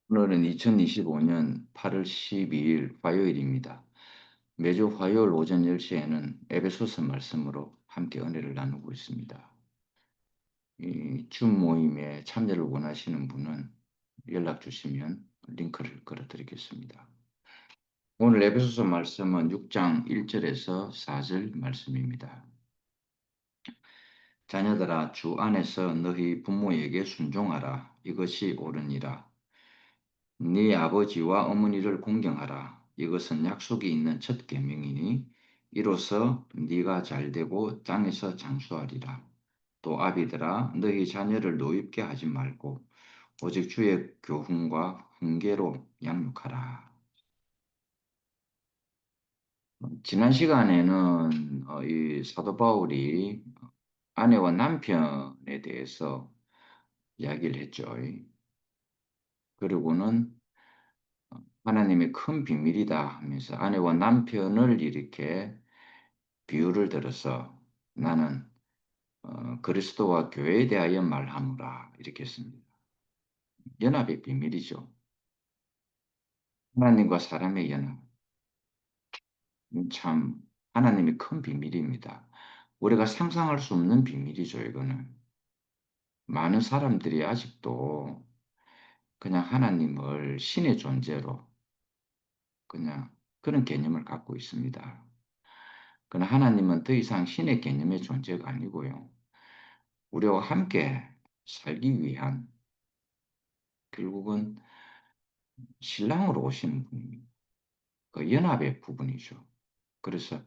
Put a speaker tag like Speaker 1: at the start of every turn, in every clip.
Speaker 1: 오늘은 2025년 8월 12일 화요일입니다. 매주 화요일 오전 10시에는 에베소서 말씀으로 함께 은혜를 나누고 있습니다. 이 줌 모임에 참여를 원하시는 분은 연락 주시면 링크를 걸어 드리겠습니다. 오늘 에베소서 말씀은 6장 1절에서 4절 말씀입니다. 자녀들아 주 안에서 너희 부모에게 순종하라. 이것이 옳으니라. 네 아버지와 어머니를 공경하라. 이것은 약속이 있는 첫 계명이니 이로써 네가 잘되고 땅에서 장수하리라. 또 아비들아 너희 자녀를 노엽게 하지 말고 오직 주의 교훈과 훈계로 양육하라. 지난 시간에는 이 사도 바울이 아내와 남편에 대해서 이야기를 했죠. 그리고는 하나님의 큰 비밀이다 하면서 아내와 남편을 이렇게 비유를 들어서 나는 그리스도와 교회에 대하여 말하노라 이렇게 했습니다. 연합의 비밀이죠. 하나님과 사람의 연합. 참 하나님의 큰 비밀입니다. 우리가 상상할 수 없는 비밀이죠. 이거는 많은 사람들이 아직도 그냥 하나님을 신의 존재로 그냥 그런 개념을 갖고 있습니다. 그러나 하나님은 더 이상 신의 개념의 존재가 아니고요. 우리와 함께 살기 위한 결국은 신랑으로 오시는 분입니다. 그 연합의 부분이죠. 그래서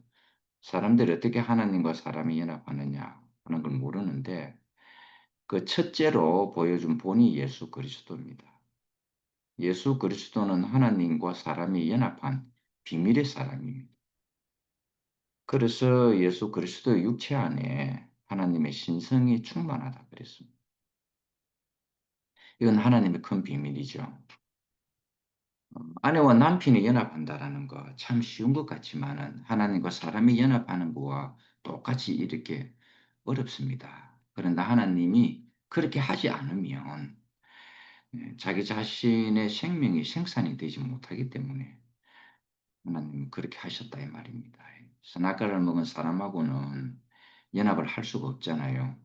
Speaker 1: 사람들이 어떻게 하나님과 사람이 연합하느냐 하는 걸 모르는데 그 첫째로 보여준 본이 예수 그리스도입니다. 예수 그리스도는 하나님과 사람이 연합한 비밀의 사람입니다. 그래서 예수 그리스도의 육체 안에 하나님의 신성이 충만하다 그랬습니다. 이건 하나님의 큰 비밀이죠. 아내와 남편이 연합한다라는 거 참 쉬운 것 같지만은 하나님과 사람이 연합하는 거와 똑같이 이렇게 어렵습니다. 그런데 하나님이 그렇게 하지 않으면 자기 자신의 생명이 생산이 되지 못하기 때문에 하나님은 그렇게 하셨다 이 말입니다. 선악과를 먹은 사람하고는 연합을 할 수가 없잖아요.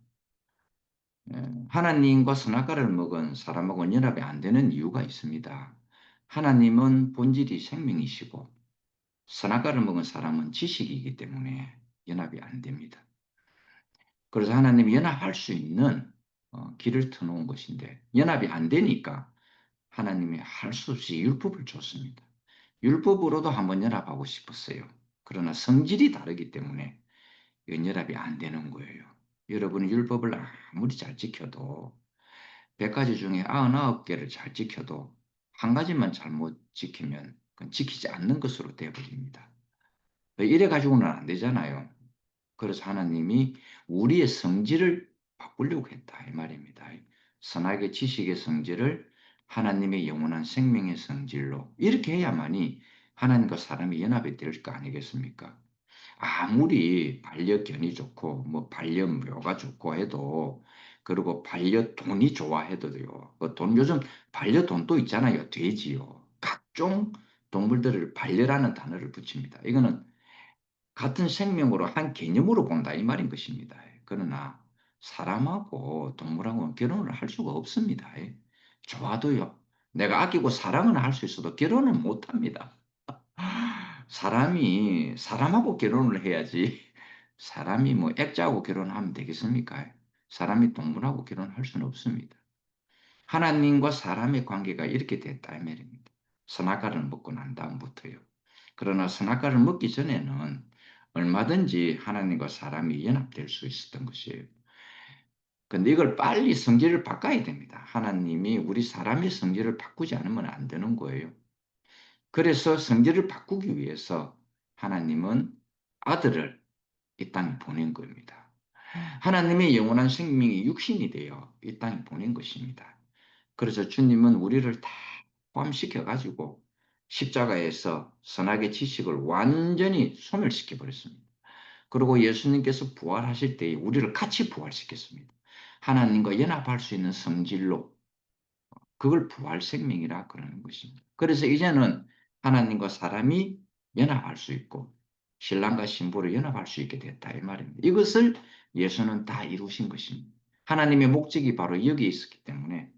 Speaker 1: 하나님과 선악과를 먹은 사람하고는 연합이 안 되는 이유가 있습니다. 하나님은 본질이 생명이시고 선악과를 먹은 사람은 지식이기 때문에 연합이 안 됩니다. 그래서 하나님이 연합할 수 있는 길을 터놓은 것인데 연합이 안 되니까 하나님이 할 수 없이 율법을 줬습니다. 율법으로도 한번 연합하고 싶었어요. 그러나 성질이 다르기 때문에 연합이 안 되는 거예요. 여러분이 율법을 아무리 잘 지켜도 100가지 중에 99개를 잘 지켜도 한 가지만 잘못 지키면 그건 지키지 않는 것으로 되어버립니다. 이래 가지고는 안 되잖아요. 그래서 하나님이 우리의 성질을 바꾸려고 했다 이 말입니다. 선악의 지식의 성질을 하나님의 영원한 생명의 성질로 이렇게 해야만이 하나님과 사람이 연합이 될 거 아니겠습니까? 아무리 반려견이 좋고 뭐 반려묘가 좋고 해도 그리고 반려돈이 좋아해도요. 그돈 요즘 반려돈도 있잖아요. 돼지요. 각종 동물들을 반려라는 단어를 붙입니다. 이거는 같은 생명으로 한 개념으로 본다 이 말인 것입니다. 그러나 사람하고 동물하고는 결혼을 할 수가 없습니다. 좋아도요. 내가 아끼고 사랑은 할 수 있어도 결혼은 못 합니다. 사람이 사람하고 결혼을 해야지 사람이 뭐 액자하고 결혼하면 되겠습니까? 사람이 동물하고 결혼할 수는 없습니다. 하나님과 사람의 관계가 이렇게 됐다 이 말입니다. 선악과를 먹고 난 다음부터요. 그러나 선악과를 먹기 전에는 얼마든지 하나님과 사람이 연합될 수 있었던 것이에요. 근데 이걸 빨리 성질을 바꿔야 됩니다. 하나님이 우리 사람의 성질을 바꾸지 않으면 안 되는 거예요. 그래서 성질을 바꾸기 위해서 하나님은 아들을 이 땅에 보낸 겁니다. 하나님의 영원한 생명이 육신이 되어 이 땅에 보낸 것입니다. 그래서 주님은 우리를 다 포함시켜 가지고 십자가에서 선악의 지식을 완전히 소멸시켜 버렸습니다. 그리고 예수님께서 부활하실 때 우리를 같이 부활시켰습니다. 하나님과 연합할 수 있는 성질로 그걸 부활 생명이라 그러는 것입니다. 그래서 이제는 하나님과 사람이 연합할 수 있고 신랑과 신부를 연합할 수 있게 됐다 이 말입니다. 이것을 예수는 다 이루신 것입니다. 하나님의 목적이 바로 여기에 있었기 때문에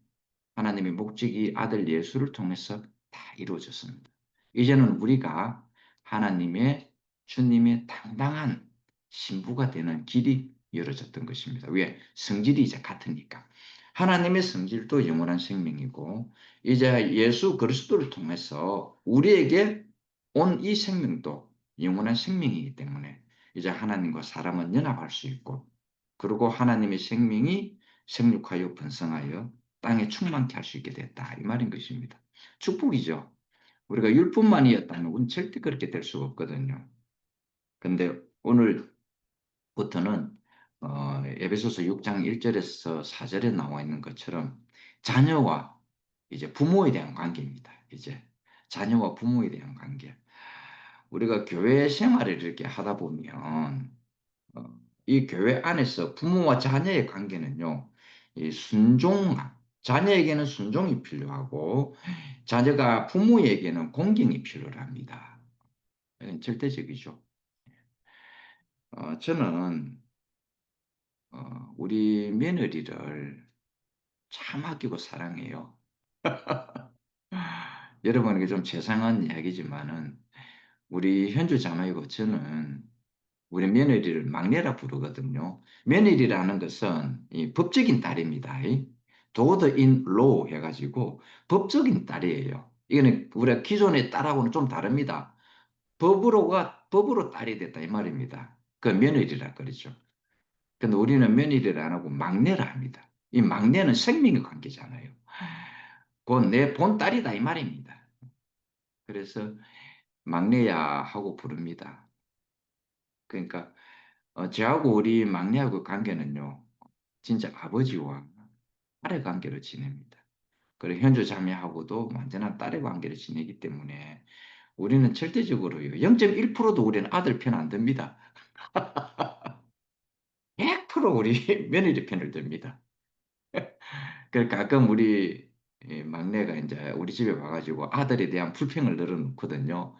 Speaker 1: 하나님의 목적이 아들 예수를 통해서 다 이루어졌습니다. 이제는 우리가 하나님의 주님의 당당한 신부가 되는 길이 열어졌던 것입니다. 왜? 성질이 이제 같으니까. 하나님의 성질도 영원한 생명이고 이제 예수 그리스도를 통해서 우리에게 온 이 생명도 영원한 생명이기 때문에 이제 하나님과 사람은 연합할 수 있고 그리고 하나님의 생명이 생육하여 번성하여 땅에 충만케 할 수 있게 됐다. 이 말인 것입니다. 축복이죠. 우리가 율법만이었다면 우리는 절대 그렇게 될 수가 없거든요. 근데 오늘부터는 에베소서 6장 1절에서 4절에 나와 있는 것처럼 자녀와 이제 부모에 대한 관계입니다. 이제 자녀와 부모에 대한 관계. 우리가 교회 생활을 이렇게 하다 보면 어, 이 교회 안에서 부모와 자녀의 관계는요, 이 자녀에게는 순종이 필요하고, 자녀가 부모에게는 공경이 필요합니다. 이건 절대적이죠. 저는 우리 며느리를 참 아끼고 사랑해요. 여러분에게 좀 죄송한 이야기지만은 우리 현주 자매이고 저는 우리 며느리를 막내라 부르거든요. 며느리라는 것은 이 법적인 딸입니다. 도더 인 로우 해가지고 법적인 딸이에요. 이거는 우리가 기존의 딸하고는 좀 다릅니다. 법으로 딸이 됐다 이 말입니다. 그 며느리라 그러죠. 근데 우리는 며느리를 안 하고 막내라 합니다. 이 막내는 생명의 관계잖아요. 그건 내 본딸이다 이 말입니다. 그래서 막내야 하고 부릅니다. 그러니까 저하고 우리 막내하고 관계는요. 진짜 아버지와 딸의 관계로 지냅니다. 그리고 현주 자매하고도 완전한 딸의 관계를 지내기 때문에 우리는 절대적으로요. 0.1%도 우리는 아들 편 안 듭니다. 100% 우리 며느리 편을 듭니다. 그러니까 가끔 우리 막내가 이제 우리 집에 와가지고 아들에 대한 불평을 늘어놓거든요.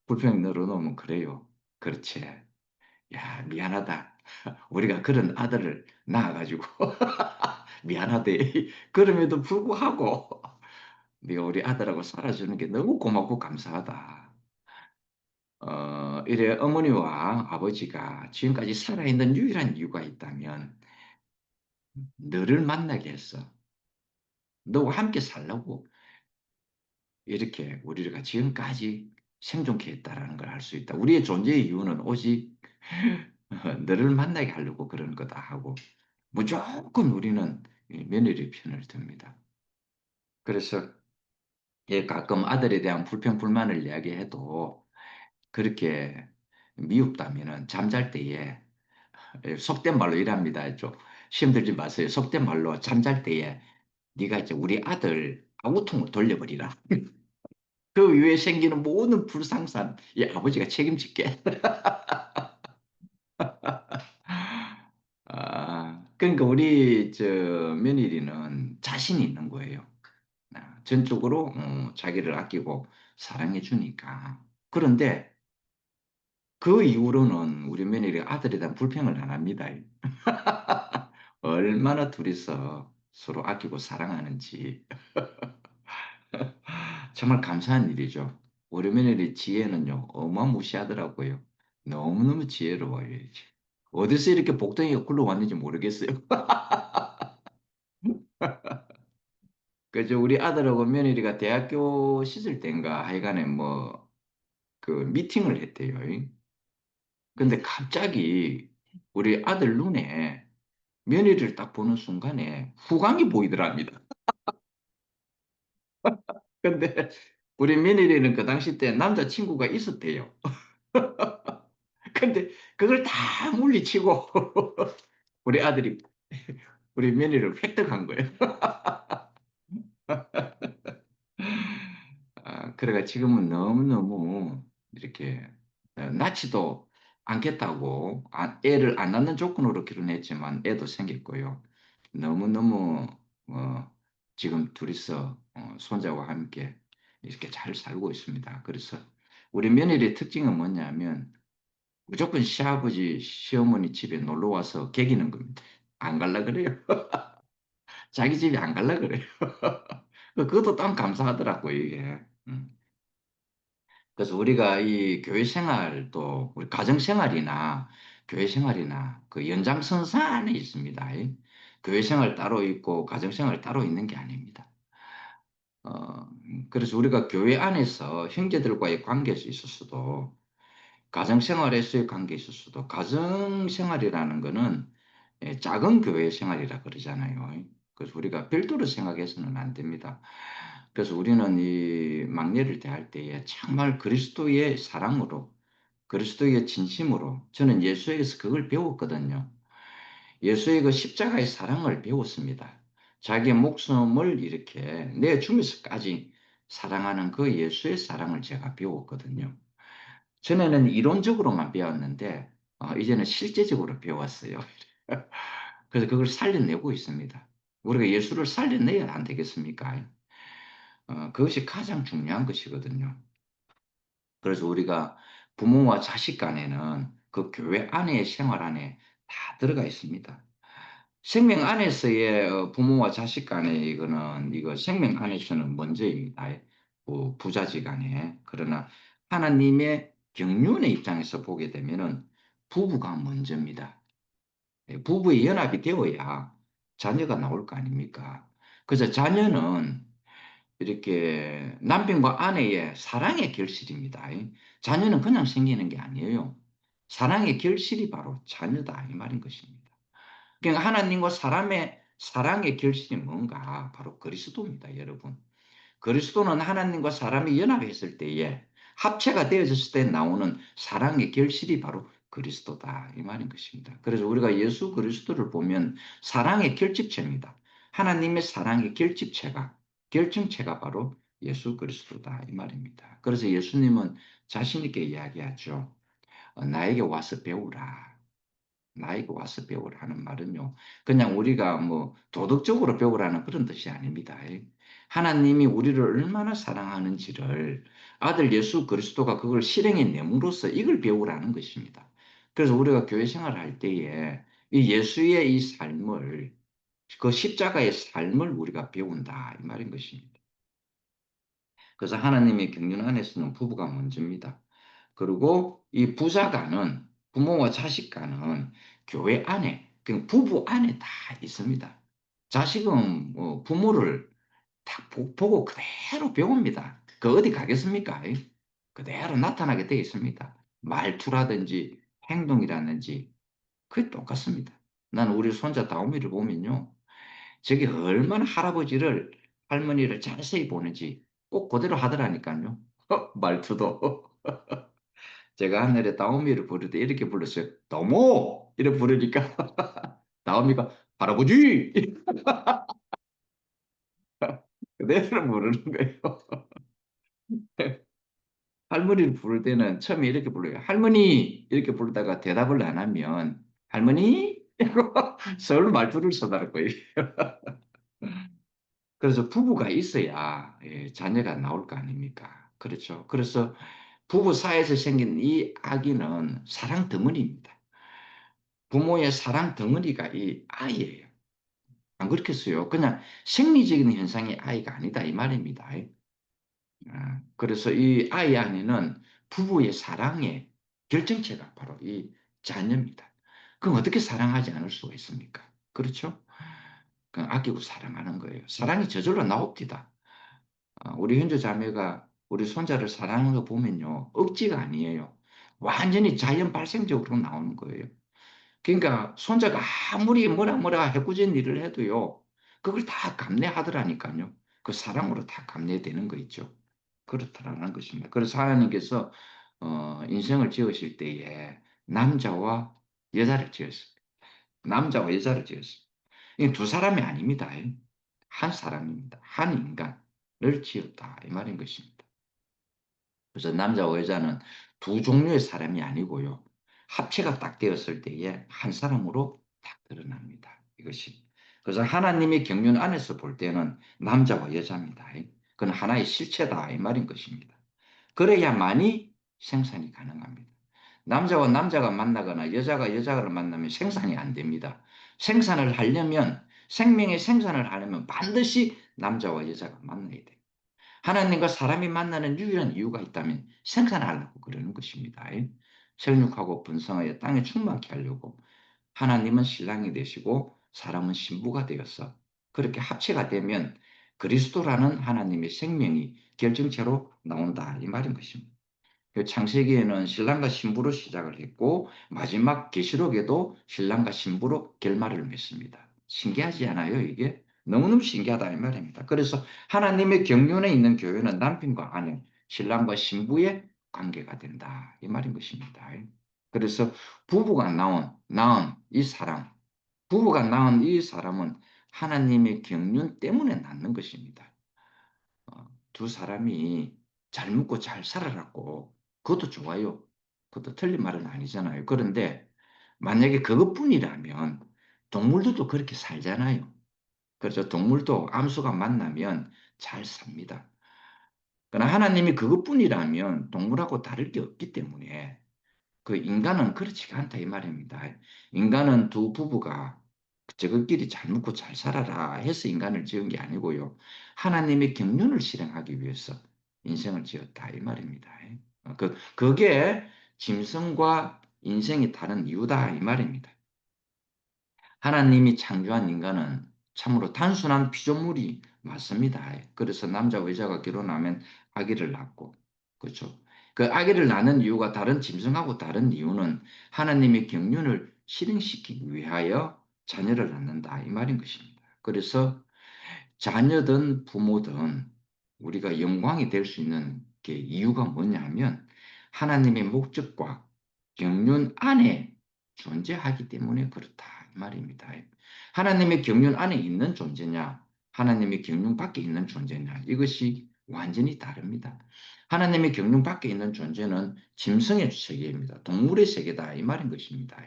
Speaker 1: 불평 늘어놓으면 그래요. 그렇지. 야, 미안하다. 우리가 그런 아들을 낳아가지고 미안하대. 그럼에도 불구하고 네가 우리 아들하고 살아주는 게 너무 고맙고 감사하다. 이래 어머니와 아버지가 지금까지 살아있는 유일한 이유가 있다면 너를 만나게 했어. 너와 함께 살라고 이렇게 우리가 지금까지 생존케 했다라는 걸 알 수 있다. 우리의 존재의 이유는 오직 너를 만나게 하려고 그런 거다 하고 무조건 우리는 이 며느리 편을 듭니다. 그래서 가끔 아들에 대한 불평, 불만을 이야기해도 그렇게 미흡다면은 잠잘 때에 속된 말로 이랍니다. 좀 힘들지 마세요. 속된 말로 잠잘 때에 네가 이제 우리 아들 아우통을 돌려버리라. 그 이후에 생기는 모든 불상산 이 아버지가 책임질게. 그러니까 우리 저 며느리는 자신이 있는 거예요. 전적으로 자기를 아끼고 사랑해 주니까. 그런데 그 이후로는 우리 며느리가 아들에 대한 불평을 안 합니다. 얼마나 둘이서 서로 아끼고 사랑하는지 정말 감사한 일이죠. 우리 며느리 지혜는요 어마무시하더라고요. 너무너무 지혜로워요. 어디서 이렇게 복덩이가 굴러왔는지 모르겠어요. 그저 우리 아들하고 며느리가 대학교 시절 때인가 하여간에 뭐 그 미팅을 했대요. 근데 갑자기 우리 아들 눈에 며느리를 딱 보는 순간에 후광이 보이더랍니다. 근데 우리 며느리는 그 당시 때 남자친구가 있었대요. 근데 그걸 다 물리치고 우리 아들이 우리 며느리를 획득한 거예요. 그래가 지금은 너무너무 이렇게 낳지도 않겠다고 애를 안 낳는 조건으로 결혼했지만 애도 생겼고요. 너무너무 어, 지금 둘이서 손자와 함께 이렇게 잘 살고 있습니다. 그래서 우리 며느리의 특징은 뭐냐면 무조건 시아버지, 시어머니 집에 놀러 와서 개기는 겁니다. 안 갈라 그래요. 자기 집에 안 갈라 그래요. 그것도 참 감사하더라고요, 이게. 그래서 우리가 이 교회 생활도 우리 가정 생활이나 교회 생활이나 그 연장선상 안에 있습니다. 교회 생활 따로 있고 가정 생활 따로 있는 게 아닙니다. 그래서 우리가 교회 안에서 형제들과의 관계에서 있었어도 가정 생활에서의 관계에 있었어도 가정 생활이라는 거는 작은 교회 생활이라 그러잖아요. 그래서 우리가 별도로 생각해서는 안 됩니다. 그래서 우리는 이 막내를 대할 때에 정말 그리스도의 사랑으로 그리스도의 진심으로 저는 예수에게서 그걸 배웠거든요. 예수의 그 십자가의 사랑을 배웠습니다. 자기의 목숨을 이렇게 내주면서까지 사랑하는 그 예수의 사랑을 제가 배웠거든요. 전에는 이론적으로만 배웠는데 이제는 실제적으로 배웠어요. 그래서 그걸 살려내고 있습니다. 우리가 예수를 살려내야 안 되겠습니까? 그것이 가장 중요한 것이거든요. 그래서 우리가 부모와 자식 간에는 그 교회 안의 생활 안에 다 들어가 있습니다. 생명 안에서의 부모와 자식 간의 이거는 이거 생명 안에서는 먼저입니다. 부자지간에. 그러나 하나님의 경륜의 입장에서 보게 되면은 부부가 먼저입니다. 부부의 연합이 되어야 자녀가 나올 거 아닙니까? 그래서 자녀는 이렇게 남편과 아내의 사랑의 결실입니다. 자녀는 그냥 생기는 게 아니에요. 사랑의 결실이 바로 자녀다 이 말인 것입니다. 그러니까 하나님과 사람의 사랑의 결실이 뭔가 바로 그리스도입니다, 여러분. 그리스도는 하나님과 사람이 연합했을 때에 합체가 되어졌을 때 나오는 사랑의 결실이 바로 그리스도다 이 말인 것입니다. 그래서 우리가 예수 그리스도를 보면 사랑의 결집체입니다. 하나님의 사랑의 결집체가 결정체가 바로 예수 그리스도다 이 말입니다. 그래서 예수님은 자신 있게 이야기하죠. 나에게 와서 배우라. 나에게 와서 배우라는 말은요. 그냥 우리가 뭐 도덕적으로 배우라는 그런 뜻이 아닙니다. 하나님이 우리를 얼마나 사랑하는지를 아들 예수 그리스도가 그걸 실행에 내므로써 이걸 배우라는 것입니다. 그래서 우리가 교회 생활을 할 때에 이 예수의 이 삶을 그 십자가의 삶을 우리가 배운다 이 말인 것입니다. 그래서 하나님의 경륜 안에서는 부부가 먼저입니다. 그리고 이 부자간은 부모와 자식 간은 교회 안에, 그 부부 안에 다 있습니다. 자식은 뭐 부모를 딱 보고 그대로 배웁니다. 그 어디 가겠습니까? 그대로 나타나게 되어 있습니다. 말투라든지 행동이라든지 그게 똑같습니다. 나는 우리 손자 다오미를 보면요. 저게 얼마나 할아버지를 할머니를 자세히 보는지 꼭 그대로 하더라니까요. 말투도. 제가 하늘에 다오미를 부를 때 이렇게 불렀어요. 다오모! 이렇게 부르니까 다오미가 할아버지! 그대로 부르는 거예요. 할머니를 부를 때는 처음에 이렇게 불러요. 할머니! 이렇게 부르다가 대답을 안 하면 할머니? 이러고 서울 말투를 써달라고요. 그래서 부부가 있어야 자녀가 나올 거 아닙니까? 그렇죠. 그래서 부부 사이에서 생긴 이 아기는 사랑 덩어리입니다. 부모의 사랑 덩어리가 이 아이예요. 안 그렇겠어요? 그냥 생리적인 현상의 아이가 아니다 이 말입니다. 그래서 이 아이 안에는 부부의 사랑의 결정체가 바로 이 자녀입니다. 그럼 어떻게 사랑하지 않을 수가 있습니까? 그렇죠? 그냥 아끼고 사랑하는 거예요. 사랑이 저절로 나옵니다. 우리 현주 자매가 우리 손자를 사랑하는 거 보면요. 억지가 아니에요. 완전히 자연 발생적으로 나오는 거예요. 그러니까 손자가 아무리 뭐라 뭐라 해꾸진 일을 해도요. 그걸 다 감내하더라니까요. 그 사랑으로 다 감내되는 거 있죠. 그렇다라는 것입니다. 그래서 하나님께서 인생을 지으실 때에 남자와 여자를 지었습니다. 남자와 여자를 지었습니다. 이 두 사람이 아닙니다. 한 사람입니다. 한 인간을 지었다. 이 말인 것입니다. 그래서 남자와 여자는 두 종류의 사람이 아니고요. 합체가 딱 되었을 때에 한 사람으로 딱 드러납니다. 이것이. 그래서 하나님의 경륜 안에서 볼 때는 남자와 여자입니다. 그건 하나의 실체다 이 말인 것입니다. 그래야만이 생산이 가능합니다. 남자와 남자가 만나거나 여자가 여자를 만나면 생산이 안 됩니다. 생산을 하려면 생명의 생산을 하려면 반드시 남자와 여자가 만나야 돼요. 하나님과 사람이 만나는 유일한 이유가 있다면 생산하려고 그러는 것입니다. 생육하고 번성하여 땅에 충만케 하려고 하나님은 신랑이 되시고 사람은 신부가 되어서 그렇게 합체가 되면 그리스도라는 하나님의 생명이 결정체로 나온다 이 말인 것입니다. 그 창세기에는 신랑과 신부로 시작을 했고 마지막 계시록에도 신랑과 신부로 결말을 맺습니다. 신기하지 않아요, 이게? 너무너무 신기하다 이 말입니다. 그래서 하나님의 경륜에 있는 교회는 남편과 아내, 신랑과 신부의 관계가 된다 이 말인 것입니다. 그래서 부부가 낳은 이 사람, 부부가 낳은 이 사람은 하나님의 경륜 때문에 낳는 것입니다. 두 사람이 잘 먹고 잘 살아갖고 그것도 좋아요. 그것도 틀린 말은 아니잖아요. 그런데 만약에 그것뿐이라면 동물들도 그렇게 살잖아요. 그래서 동물도 암수가 만나면 잘 삽니다. 그러나 하나님이 그것뿐이라면 동물하고 다를 게 없기 때문에 그 인간은 그렇지가 않다 이 말입니다. 인간은 두 부부가 저것끼리 잘 먹고 잘 살아라 해서 인간을 지은 게 아니고요. 하나님의 경륜을 실행하기 위해서 인생을 지었다 이 말입니다. 그게 짐승과 인생이 다른 이유다 이 말입니다. 하나님이 창조한 인간은 참으로 단순한 피조물이 맞습니다. 그래서 남자와 여자가 결혼하면 아기를 낳고, 그렇죠. 그 아기를 낳는 이유가 다른 짐승하고 다른 이유는 하나님의 경륜을 실행시키기 위하여 자녀를 낳는다 이 말인 것입니다. 그래서 자녀든 부모든 우리가 영광이 될 수 있는 게 이유가 뭐냐면 하나님의 목적과 경륜 안에 존재하기 때문에 그렇다 이 말입니다. 하나님의 경륜 안에 있는 존재냐 하나님의 경륜 밖에 있는 존재냐 이것이 완전히 다릅니다. 하나님의 경륜 밖에 있는 존재는 짐승의 세계입니다. 동물의 세계다 이 말인 것입니다.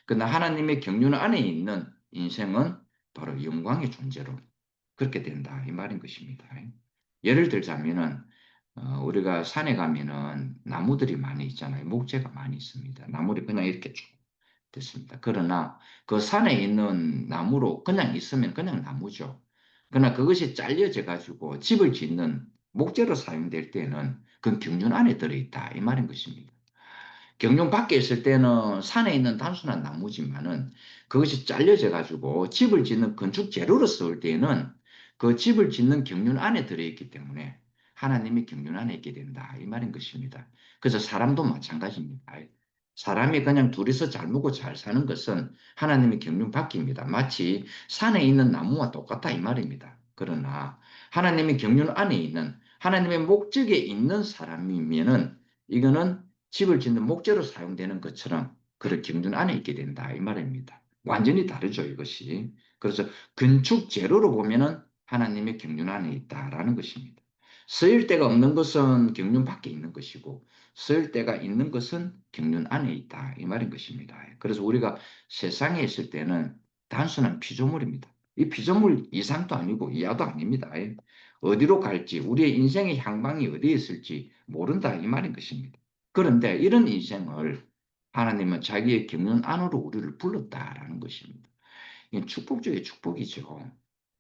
Speaker 1: 그러나 하나님의 경륜 안에 있는 인생은 바로 영광의 존재로 그렇게 된다 이 말인 것입니다. 예를 들자면은 우리가 산에 가면은 나무들이 많이 있잖아요. 목재가 많이 있습니다. 나무를 그냥 이렇게 쭉 됐습니다. 그러나 그 산에 있는 나무로 그냥 있으면 그냥 나무죠. 그러나 그것이 잘려져 가지고 집을 짓는 목재로 사용될 때는 그 경륜 안에 들어있다 이 말인 것입니다. 경륜 밖에 있을 때는 산에 있는 단순한 나무지만은 그것이 잘려져 가지고 집을 짓는 건축 재료로 쓸 때는 그 집을 짓는 경륜 안에 들어있기 때문에 하나님의 경륜 안에 있게 된다 이 말인 것입니다. 그래서 사람도 마찬가지입니다. 사람이 그냥 둘이서 잘 먹고 잘 사는 것은 하나님의 경륜 밖입니다. 마치 산에 있는 나무와 똑같다 이 말입니다. 그러나 하나님의 경륜 안에 있는 하나님의 목적에 있는 사람이면은 이거는 집을 짓는 목재로 사용되는 것처럼 그런 경륜 안에 있게 된다 이 말입니다. 완전히 다르죠 이것이. 그래서 건축 재료로 보면은 하나님의 경륜 안에 있다라는 것입니다. 쓰일 데가 없는 것은 경륜 밖에 있는 것이고 쓰일 데가 있는 것은 경륜 안에 있다 이 말인 것입니다. 그래서 우리가 세상에 있을 때는 단순한 피조물입니다. 이 피조물 이상도 아니고 이하도 아닙니다. 어디로 갈지 우리의 인생의 향방이 어디에 있을지 모른다 이 말인 것입니다. 그런데 이런 인생을 하나님은 자기의 경륜 안으로 우리를 불렀다라는 것입니다. 이게 축복 중에 축복이죠.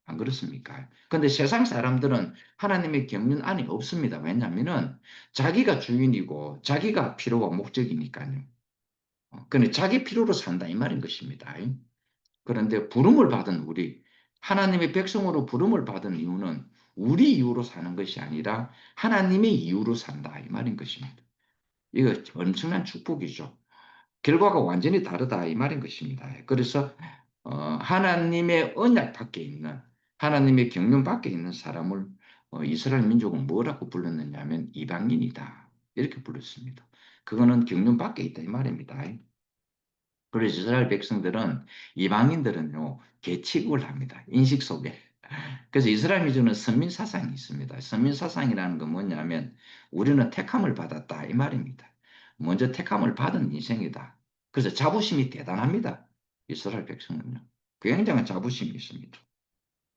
Speaker 1: 안 그렇습니까? 근데 세상 사람들은 하나님의 경륜 안에 없습니다. 왜냐하면은 자기가 주인이고 자기가 필요와 목적이니까요. 근데 자기 필요로 산다 이 말인 것입니다. 그런데 부름을 받은 우리, 하나님의 백성으로 부름을 받은 이유는 우리 이유로 사는 것이 아니라 하나님의 이유로 산다 이 말인 것입니다. 이거 엄청난 축복이죠. 결과가 완전히 다르다 이 말인 것입니다. 그래서 하나님의 언약 밖에 있는 하나님의 경륜 밖에 있는 사람을 이스라엘 민족은 뭐라고 불렀느냐 하면 이방인이다 이렇게 불렀습니다. 그거는 경륜 밖에 있다 이 말입니다. 그래서 이스라엘 백성들은 이방인들은요 계치국을 합니다. 인식 속에. 그래서 이스라엘 민족은 선민 사상이 있습니다. 선민 사상이라는 건 뭐냐면 우리는 택함을 받았다 이 말입니다. 먼저 택함을 받은 인생이다. 그래서 자부심이 대단합니다. 이스라엘 백성은요. 굉장한 자부심이 있습니다.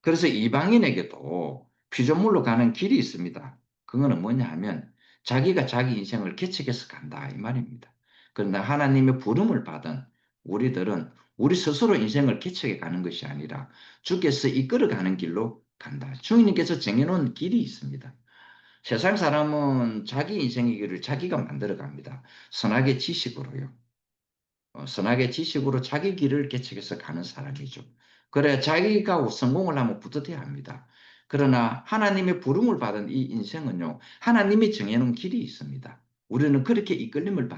Speaker 1: 그래서 이방인에게도 피조물로 가는 길이 있습니다. 그거는 뭐냐 하면 자기가 자기 인생을 개척해서 간다 이 말입니다. 그러나 하나님의 부름을 받은 우리들은 우리 스스로 인생을 개척해 가는 것이 아니라 주께서 이끌어가는 길로 간다. 주님께서 정해놓은 길이 있습니다. 세상 사람은 자기 인생의 길을 자기가 만들어 갑니다. 선악의 지식으로요. 선악의 지식으로 자기 길을 개척해서 가는 사람이죠. 그래 자기가 성공을 하면 뿌듯해야 합니다. 그러나 하나님의 부름을 받은 이 인생은요. 하나님이 정해놓은 길이 있습니다. 우리는 그렇게 이끌림을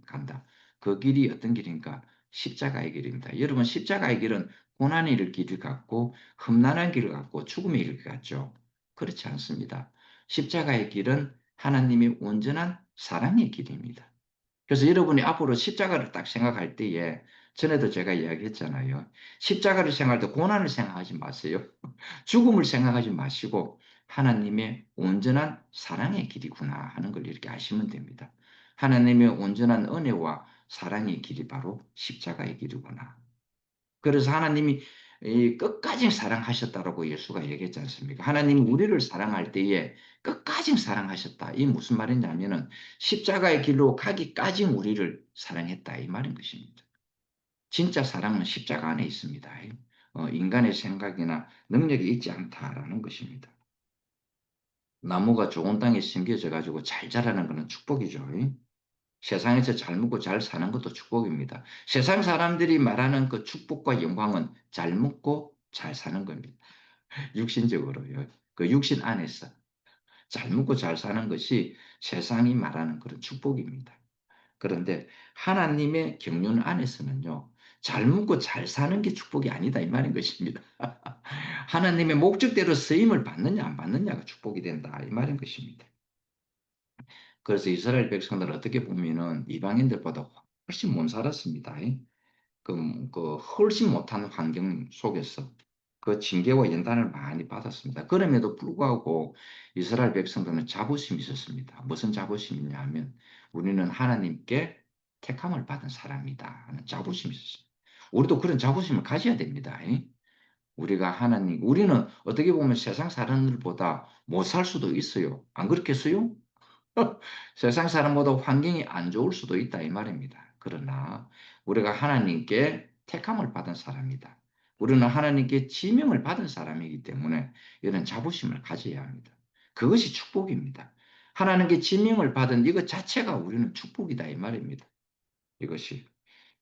Speaker 1: 간다. 그 길이 어떤 길인가? 십자가의 길입니다. 여러분 십자가의 길은 고난의 길을 갖고 험난한 길을 갖고 죽음의 길을 갖죠. 그렇지 않습니다. 십자가의 길은 하나님의 온전한 사랑의 길입니다. 그래서 여러분이 앞으로 십자가를 딱 생각할 때에 전에도 제가 이야기했잖아요. 십자가를 생각할 때 고난을 생각하지 마세요. 죽음을 생각하지 마시고 하나님의 온전한 사랑의 길이구나 하는 걸 이렇게 아시면 됩니다. 하나님의 온전한 은혜와 사랑의 길이 바로 십자가의 길이구나. 그래서 하나님이 끝까지 사랑하셨다라고 예수가 얘기했지 않습니까? 하나님이 우리를 사랑할 때에 끝까지 사랑하셨다. 이 무슨 말이냐면은 십자가의 길로 가기까지 우리를 사랑했다. 이 말인 것입니다. 진짜 사랑은 십자가 안에 있습니다. 인간의 생각이나 능력이 있지 않다라는 것입니다. 나무가 좋은 땅에 심겨져 가지고 잘 자라는 것은 축복이죠. 세상에서 잘 먹고 잘 사는 것도 축복입니다. 세상 사람들이 말하는 그 축복과 영광은 잘 먹고 잘 사는 겁니다. 육신적으로요. 그 육신 안에서 잘 먹고 잘 사는 것이 세상이 말하는 그런 축복입니다. 그런데 하나님의 경륜 안에서는요. 잘 먹고 잘 사는 게 축복이 아니다 이 말인 것입니다. 하나님의 목적대로 쓰임을 받느냐 안 받느냐가 축복이 된다 이 말인 것입니다. 그래서 이스라엘 백성들은 어떻게 보면은 이방인들보다 훨씬 못 살았습니다. 그 훨씬 못한 환경 속에서 그 징계와 연단을 많이 받았습니다. 그럼에도 불구하고 이스라엘 백성들은 자부심이 있었습니다. 무슨 자부심이냐 하면 우리는 하나님께 택함을 받은 사람이다 하는 자부심이 있었습니다. 우리도 그런 자부심을 가져야 됩니다. 우리가 우리는 어떻게 보면 세상 사람들보다 못 살 수도 있어요. 안 그렇겠어요? 세상 사람보다 환경이 안 좋을 수도 있다 이 말입니다. 그러나 우리가 하나님께 택함을 받은 사람이다. 우리는 하나님께 지명을 받은 사람이기 때문에 이런 자부심을 가져야 합니다. 그것이 축복입니다. 하나님께 지명을 받은 이것 자체가 우리는 축복이다 이 말입니다. 이것이.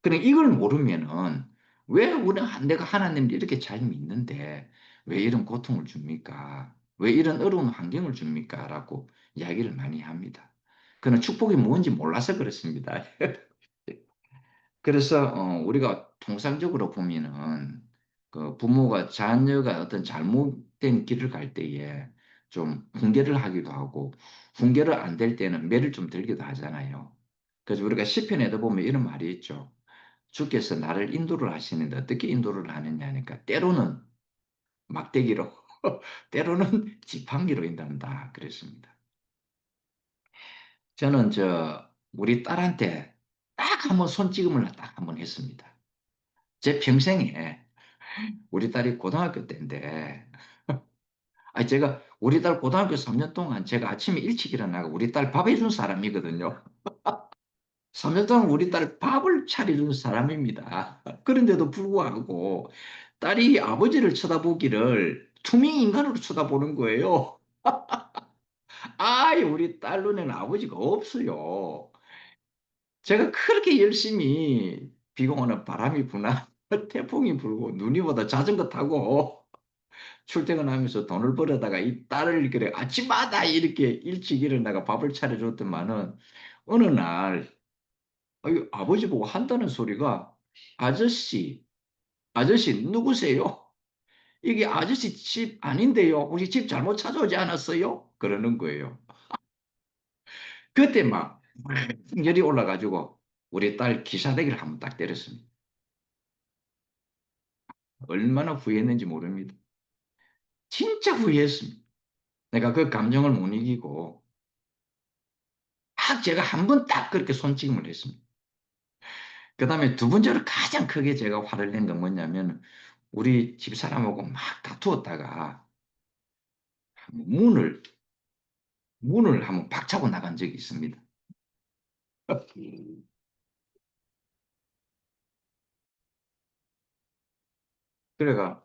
Speaker 1: 그래 이걸 모르면은 왜 내가 하나님을 이렇게 잘 믿는데 왜 이런 고통을 줍니까? 왜 이런 어려운 환경을 줍니까? 라고 이야기를 많이 합니다. 그는 축복이 뭔지 몰라서 그렇습니다. 그래서 우리가 통상적으로 보면은 그 부모가 자녀가 어떤 잘못된 길을 갈 때에 좀 훈계를 하기도 하고 훈계를 안 될 때는 매를 좀 들기도 하잖아요. 그래서 우리가 시편에도 보면 이런 말이 있죠. 주께서 나를 인도를 하시는데 어떻게 인도를 하느냐 하니까 때로는 막대기로 때로는 지팡이로 인도한다 그랬습니다. 저는 우리 딸한테 딱 한번 손찌검을 딱 한번 했습니다. 제 평생에 우리 딸이 고등학교 때인데 제가 우리 딸 고등학교 3년 동안 제가 아침에 일찍 일어나고 우리 딸 밥 해준 사람이거든요. 3년 동안 우리 딸 밥을 차려준 사람입니다. 그런데도 불구하고 딸이 아버지를 쳐다보기를 투명 인간으로 쳐다보는 거예요. 우리 딸 눈에는 아버지가 없어요. 제가 그렇게 열심히 비가 오나 바람이 부나 태풍이 불고 눈이 오다 자전거 타고 출퇴근하면서 돈을 벌어다가 이 딸을 그래 아침마다 이렇게 일찍 일어나가 밥을 차려줬더만은 어느 날 아버지 보고 한다는 소리가 아저씨, 아저씨 누구세요? 이게 아저씨 집 아닌데요. 혹시 집 잘못 찾아오지 않았어요? 그러는 거예요. 그때 막 열이 올라가지고 우리 딸 기사대기를 한번 딱 때렸습니다. 얼마나 후회했는지 모릅니다. 진짜 후회했습니다. 내가 그 감정을 못 이기고 딱 제가 한 번 딱 그렇게 손찌검을 했습니다. 그 다음에 두 번째로 가장 크게 제가 화를 낸 건 뭐냐면 우리 집사람하고 막 다투었다가 문을, 문을 한번 박차고 나간 적이 있습니다. 그래가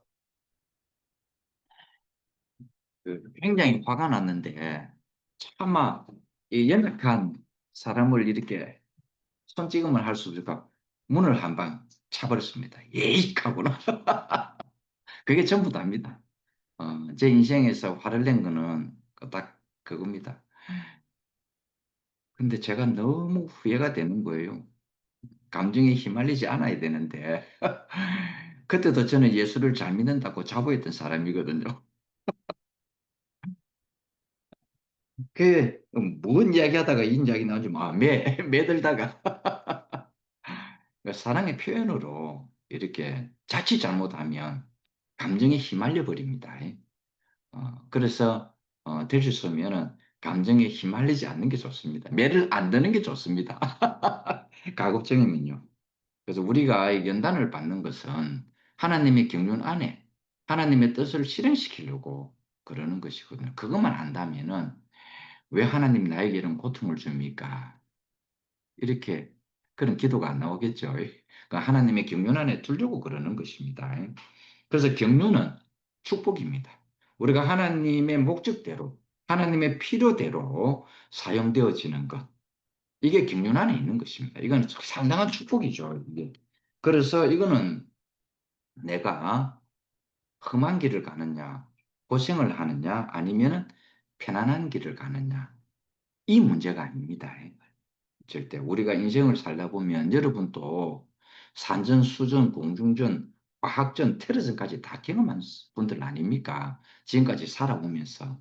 Speaker 1: 굉장히 화가 났는데 차마 이 연약한 사람을 이렇게 손찌검을 할 수 없을까 문을 한 방 차버렸습니다. 예익 하고는. 그게 전부 다입니다. 제 인생에서 화를 낸 거는 딱 그겁니다. 근데 제가 너무 후회가 되는 거예요. 감정에 휘말리지 않아야 되는데 그때도 저는 예수를 잘 믿는다고 자부했던 사람이거든요. 뭔 이야기 하다가 이 이야기 나오지 마. 매들다가. 그러니까 사랑의 표현으로 이렇게 자칫 잘못하면 감정에 휘말려 버립니다. 그래서 될 수 있으면 감정에 휘말리지 않는 게 좋습니다. 매를 안 드는 게 좋습니다. 가급적이면요. 그래서 우리가 연단을 받는 것은 하나님의 경륜 안에 하나님의 뜻을 실행시키려고 그러는 것이거든요. 그것만 안다면은 왜 하나님 나에게 이런 고통을 줍니까? 이렇게 그런 기도가 안 나오겠죠. 그러니까 하나님의 경륜 안에 두려고 그러는 것입니다. 그래서 경륜은 축복입니다. 우리가 하나님의 목적대로, 하나님의 필요대로 사용되어지는 것. 이게 경륜 안에 있는 것입니다. 이건 상당한 축복이죠. 이게. 그래서 이거는 내가 험한 길을 가느냐, 고생을 하느냐, 아니면 편안한 길을 가느냐. 이 문제가 아닙니다. 절대 우리가 인생을 살다 보면 여러분도 산전수전, 공중전, 과학전, 테러전까지 다 경험한 분들 아닙니까? 지금까지 살아보면서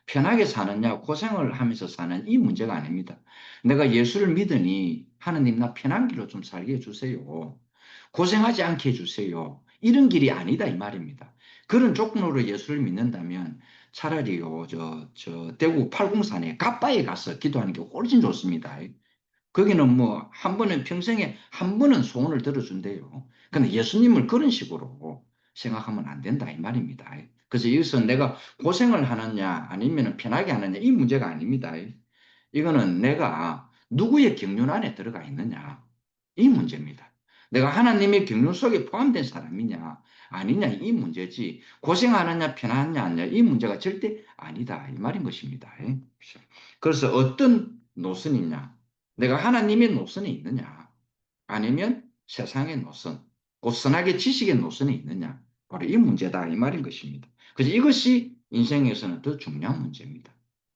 Speaker 1: 편하게 사느냐 고생을 하면서 사는 이 문제가 아닙니다. 내가 예수를 믿으니 하느님 나 편한 길로 좀 살게 해주세요. 고생하지 않게 해주세요. 이런 길이 아니다 이 말입니다. 그런 조건으로 예수를 믿는다면 차라리요 저 대구 팔공산에 갑바에 가서 기도하는 게 훨씬 좋습니다. 거기는 뭐 한 번은 평생에 한 번은 소원을 들어준대요. 근데 예수님을 그런 식으로 생각하면 안 된다 이 말입니다. 그래서 여기서 내가 고생을 하느냐 아니면 편하게 하느냐 이 문제가 아닙니다. 이거는 내가 누구의 경륜 안에 들어가 있느냐 이 문제입니다. 내가 하나님의 경륜 속에 포함된 사람이냐 아니냐 이 문제지 고생하느냐 편하냐 아니냐 이 문제가 절대 아니다 이 말인 것입니다. 그래서 어떤 노선이냐 내가 하나님의 노선에 있느냐 아니면 세상의 노선 곧 선악의 지식의 노선에 있느냐 바로 이 문제다 이 말인 것입니다. 그래서 이것이 인생에서는 더 중요한 문제입니다.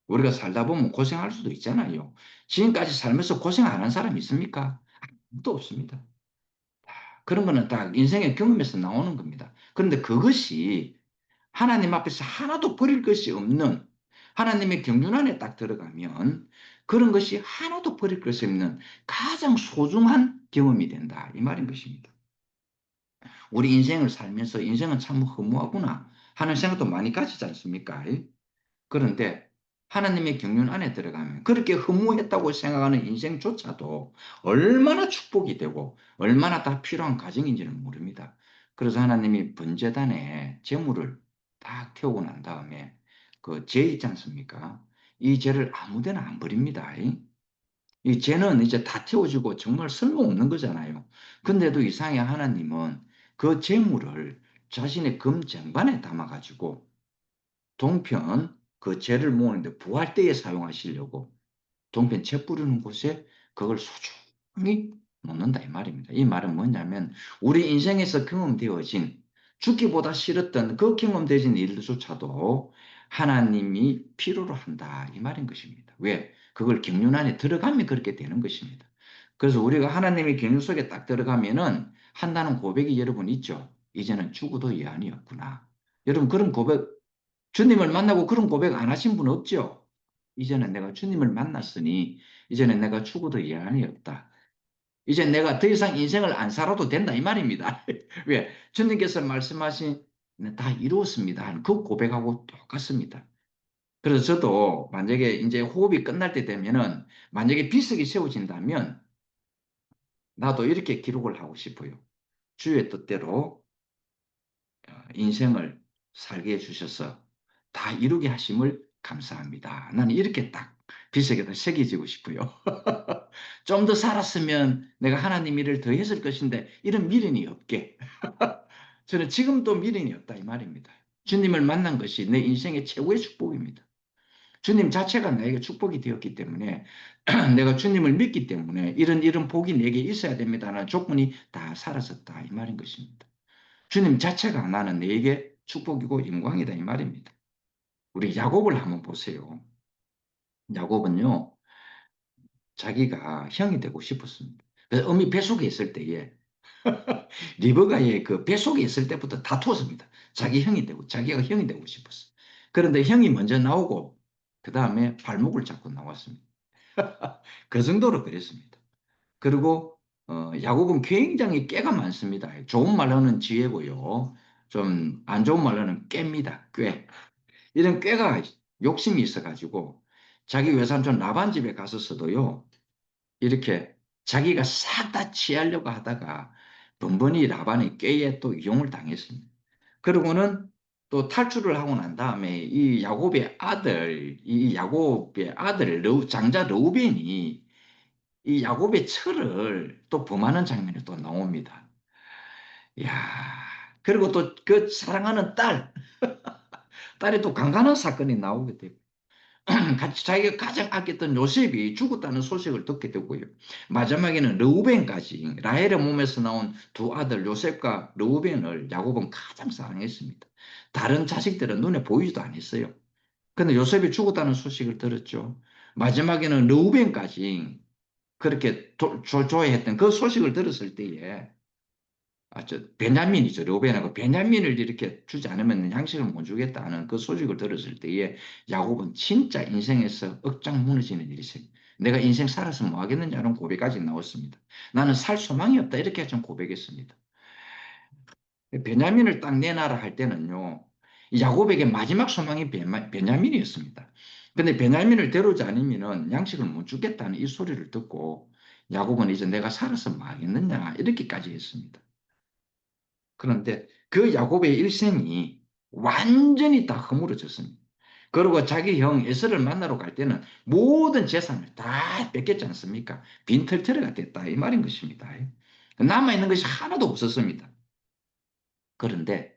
Speaker 1: 우리가 살다 보면 고생할 수도 있잖아요. 지금까지 살면서 고생 안 한 사람 있습니까? 아무도 없습니다. 그런 거는 다 인생의 경험에서 나오는 겁니다. 그런데 그것이 하나님 앞에서 하나도 버릴 것이 없는 하나님의 경륜 안에 딱 들어가면 그런 것이 하나도 버릴 것이 없는 가장 소중한 경험이 된다. 이 말인 것입니다. 우리 인생을 살면서 인생은 참 허무하구나 하는 생각도 많이 가지지 않습니까? 그런데 하나님의 경륜 안에 들어가면 그렇게 허무했다고 생각하는 인생조차도 얼마나 축복이 되고 얼마나 다 필요한 과정인지는 모릅니다. 그래서 하나님이 번제단에 제물을 딱 태우고 난 다음에 그 죄 있지 않습니까? 이 죄를 아무데나 안 버립니다. 이 죄는 이제 다 태워지고 정말 쓸모없는 거잖아요. 근데도 이상하게 하나님은 그 제물을 자신의 금쟁반에 담아가지고 동편 그 재를 모으는데 부할 때에 사용하시려고 동편 재 뿌리는 곳에 그걸 소중히 놓는다 이 말입니다. 이 말은 뭐냐면 우리 인생에서 경험되어진 죽기보다 싫었던 그 경험되어진 일조차도 하나님이 필요로 한다 이 말인 것입니다. 왜? 그걸 경륜 안에 들어가면 그렇게 되는 것입니다. 그래서 우리가 하나님의 경륜 속에 딱 들어가면은 한다는 고백이 여러분 있죠. 이제는 죽어도 예한이 없구나. 여러분 그런 고백 주님을 만나고 그런 고백 안 하신 분 없죠? 이제는 내가 주님을 만났으니 이제는 내가 죽어도 예한이 없다. 이제 내가 더 이상 인생을 안 살아도 된다 이 말입니다. 왜? 주님께서 말씀하신 다 이루었습니다. 하는 그 고백하고 똑같습니다. 그래서 저도 만약에 이제 호흡이 끝날 때 되면은 만약에 비석이 세워진다면 나도 이렇게 기록을 하고 싶어요. 주의 뜻대로 인생을 살게 해주셔서 다 이루게 하심을 감사합니다. 나는 이렇게 딱 빗속에다 새겨지고 싶고요. 좀 더 살았으면 내가 하나님 일을 더 했을 것인데 이런 미련이 없게 저는 지금도 미련이 없다 이 말입니다. 주님을 만난 것이 내 인생의 최고의 축복입니다. 주님 자체가 나에게 축복이 되었기 때문에 내가 주님을 믿기 때문에 이런 복이 내게 있어야 됩니다라는 조건이 다 사라졌다 이 말인 것입니다. 주님 자체가 나는 내게 축복이고 영광이다 이 말입니다. 우리 야곱을 한번 보세요. 야곱은요 자기가 형이 되고 싶었습니다. 그래서 어미 뱃속에 있을 때에 리버가의 그 뱃속에 있을 때부터 다투었습니다. 자기 형이 되고 자기가 형이 되고 싶었어. 그런데 형이 먼저 나오고 그 다음에 발목을 잡고 나왔습니다. 그 정도로 그랬습니다. 그리고 야곱은 굉장히 깨가 많습니다. 좋은 말로는 지혜고요. 좀 안 좋은 말로는 꾀입니다. 꾀. 이런 꾀가 욕심이 있어가지고 자기 외삼촌 라반 집에 갔었어도요. 이렇게 자기가 싹 다 취하려고 하다가 번번이 라반의 꾀에 또 이용을 당했습니다. 그리고는 또 탈출을 하고 난 다음에 이 야곱의 아들 장자 르우벤이 이 야곱의 철을 또 범하는 장면이 또 나옵니다. 야, 그리고 또 그 사랑하는 딸이 또 강간한 사건이 나오게 되고 같이 자기가 가장 아꼈던 요셉이 죽었다는 소식을 듣게 되고요. 마지막에는 르우벤까지 라헬의 몸에서 나온 두 아들 요셉과 르우벤을 야곱은 가장 사랑했습니다. 다른 자식들은 눈에 보이지도 않았어요. 근데 요셉이 죽었다는 소식을 들었죠. 마지막에는 르우벤까지 그렇게 조조해했던 그 소식을 들었을 때에 베냐민이죠. 르우벤하고 베냐민을 이렇게 주지 않으면 양식을 못 주겠다는 그 소식을 들었을 때에 야곱은 진짜 인생에서 억장 무너지는 일이 있어요. 내가 인생 살아서 뭐 하겠느냐는 고백까지 나왔습니다. 나는 살 소망이 없다 이렇게 좀 고백했습니다. 베냐민을 딱 내놔라 할 때는요. 야곱에게 마지막 소망이 베냐민이었습니다. 근데 베냐민을 데려오지 않으면 양식을 못 주겠다는 이 소리를 듣고 야곱은 이제 내가 살아서 뭐 하겠느냐 이렇게까지 했습니다. 그런데 그 야곱의 일생이 완전히 다 허물어졌습니다. 그리고 자기 형 에서를 만나러 갈 때는 모든 재산을 다 뺏겼지 않습니까? 빈털터리가 됐다 이 말인 것입니다. 남아있는 것이 하나도 없었습니다. 그런데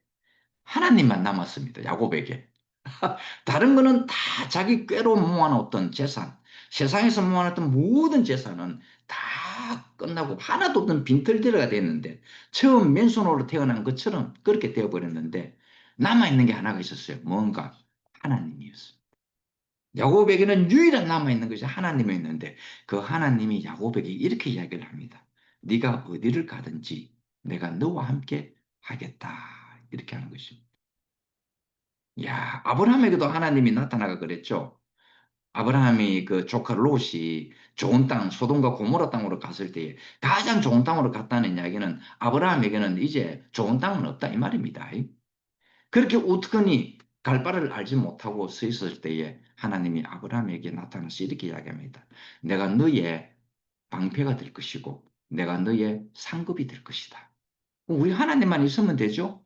Speaker 1: 하나님만 남았습니다. 야곱에게. 다른 거는 다 자기 꾀로 모아놓던 재산, 세상에서 모아놨던 모든 재산은 다 끝나고 하나도 없던 빈털터리가 됐는데 처음 맨손으로 태어난 것처럼 그렇게 되어버렸는데 남아있는 게 하나가 있었어요. 뭔가 하나님이었어요. 야곱에게는 유일한 남아있는 것이 하나님이었는데 그 하나님이 야곱에게 이렇게 이야기를 합니다. 네가 어디를 가든지 내가 너와 함께 하겠다. 이렇게 하는 것입니다. 야, 아브라함에게도 하나님이 나타나가 그랬죠. 아브라함이 그 조카 롯이 좋은 땅, 소돔과 고모라 땅으로 갔을 때 가장 좋은 땅으로 갔다는 이야기는 아브라함에게는 이제 좋은 땅은 없다 이 말입니다. 그렇게 우스건히 갈 바를 알지 못하고 서 있을 때에 하나님이 아브라함에게 나타나서 이렇게 이야기합니다. 내가 너의 방패가 될 것이고 내가 너의 상급이 될 것이다. 우리 하나님만 있으면 되죠?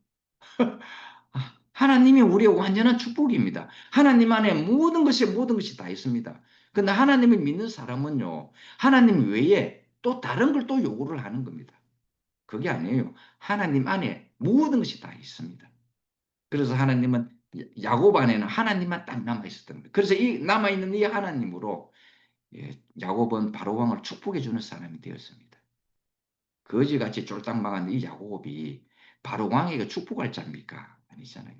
Speaker 1: 하나님이 우리의 완전한 축복입니다. 하나님 안에 모든 것이 다 있습니다. 근데 하나님을 믿는 사람은요, 하나님 외에 또 다른 걸 또 요구를 하는 겁니다. 그게 아니에요. 하나님 안에 모든 것이 다 있습니다. 그래서 하나님은 야곱 안에는 하나님만 딱 남아 있었던 겁니다. 그래서 이 남아 있는 이 하나님으로 야곱은 바로 왕을 축복해 주는 사람이 되었습니다. 거지같이 쫄딱 망한 이 야곱이 바로 왕에게 축복할 자입니까? 아니잖아요.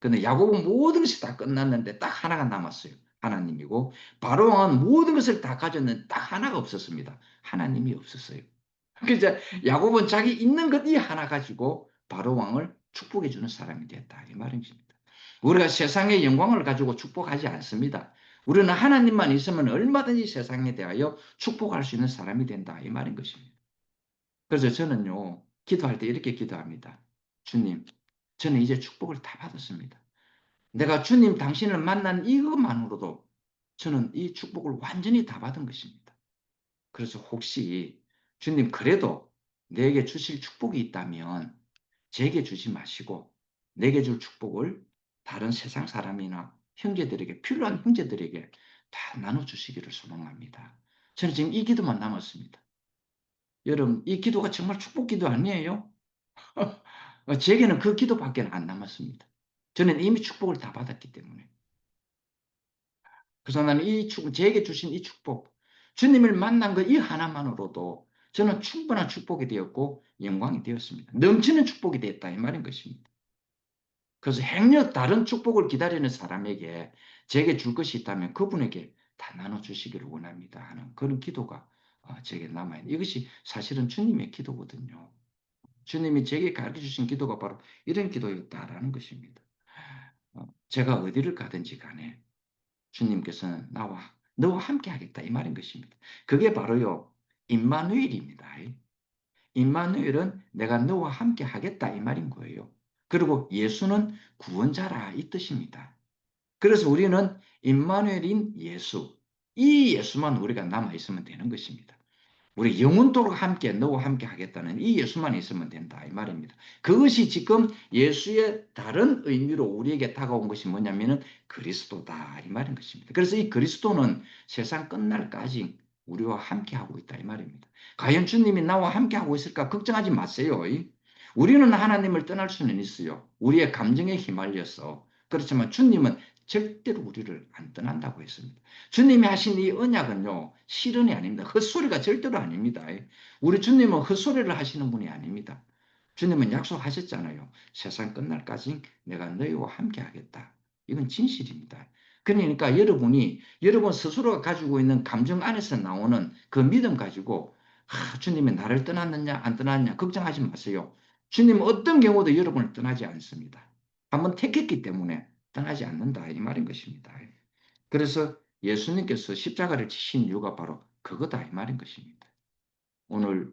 Speaker 1: 근데 야곱은 모든 것이 다 끝났는데 딱 하나가 남았어요. 하나님이고 바로 왕은 모든 것을 다 가졌는데 딱 하나가 없었습니다. 하나님이 없었어요. 그래서 야곱은 자기 있는 것 이 하나 가지고 바로 왕을 축복해 주는 사람이 됐다 이 말입니다. 우리가 세상의 영광을 가지고 축복하지 않습니다. 우리는 하나님만 있으면 얼마든지 세상에 대하여 축복할 수 있는 사람이 된다 이 말인 것입니다. 그래서 저는요 기도할 때 이렇게 기도합니다. 주님, 저는 이제 축복을 다 받았습니다. 내가 주님 당신을 만난 이것만으로도 저는 이 축복을 완전히 다 받은 것입니다. 그래서 혹시 주님 그래도 내게 주실 축복이 있다면 제게 주지 마시고 내게 줄 축복을 다른 세상 사람이나 형제들에게, 필요한 형제들에게 다 나눠주시기를 소망합니다. 저는 지금 이 기도만 남았습니다. 여러분, 이 기도가 정말 축복 기도 아니에요? 제게는 그 기도밖에 안 남았습니다. 저는 이미 축복을 다 받았기 때문에. 그래서 나는 제게 주신 이 축복, 주님을 만난 그 이 하나만으로도 저는 충분한 축복이 되었고 영광이 되었습니다. 넘치는 축복이 됐다 이 말인 것입니다. 그래서 행여 다른 축복을 기다리는 사람에게 제게 줄 것이 있다면 그분에게 다 나눠주시기를 원합니다 하는 그런 기도가 제게 남아있는, 이것이 사실은 주님의 기도거든요. 주님이 제게 가르쳐 주신 기도가 바로 이런 기도였다라는 것입니다. 제가 어디를 가든지 간에 주님께서는 너와 함께 하겠다 이 말인 것입니다. 그게 바로요 임마누엘입니다. 임마누엘은 내가 너와 함께 하겠다 이 말인 거예요. 그리고 예수는 구원자라 이 뜻입니다. 그래서 우리는 임마누엘인 예수, 이 예수만 우리가 남아 있으면 되는 것입니다. 우리 영원토록 함께 너와 함께 하겠다는 이 예수만 있으면 된다 이 말입니다. 그것이 지금 예수의 다른 의미로 우리에게 다가온 것이 뭐냐면은 그리스도다 이 말인 것입니다. 그래서 이 그리스도는 세상 끝날까지 우리와 함께 하고 있다 이 말입니다. 과연 주님이 나와 함께 하고 있을까 걱정하지 마세요. 우리는 하나님을 떠날 수는 있어요. 우리의 감정에 휘말려서. 그렇지만 주님은 절대로 우리를 안 떠난다고 했습니다. 주님이 하신 이 언약은요, 실언이 아닙니다. 헛소리가 절대로 아닙니다. 우리 주님은 헛소리를 하시는 분이 아닙니다. 주님은 약속하셨잖아요. 세상 끝날까지 내가 너희와 함께 하겠다. 이건 진실입니다. 그러니까 여러분 스스로가 가지고 있는 감정 안에서 나오는 그 믿음 가지고 주님이 나를 떠났느냐 안 떠났느냐 걱정하지 마세요. 주님은 어떤 경우도 여러분을 떠나지 않습니다. 한번 택했기 때문에 떠나지 않는다 이 말인 것입니다. 그래서 예수님께서 십자가를 지신 이유가 바로 그거다 이 말인 것입니다. 오늘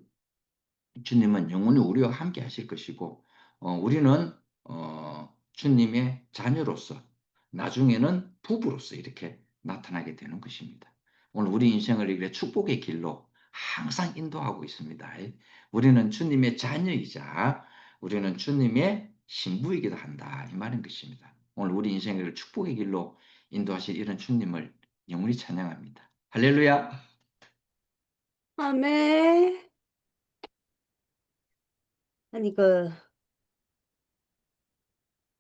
Speaker 1: 주님은 영원히 우리와 함께 하실 것이고 우리는 주님의 자녀로서 나중에는 부부로서 이렇게 나타나게 되는 것입니다. 오늘 우리 인생을 이렇게 축복의 길로 항상 인도하고 있습니다. 우리는 주님의 자녀이자 우리는 주님의 신부이기도 한다 이 말인 것입니다. 오늘 우리 인생을 축복의 길로 인도하실 이런 주님을 영원히 찬양합니다. 할렐루야.
Speaker 2: 아멘. 아니,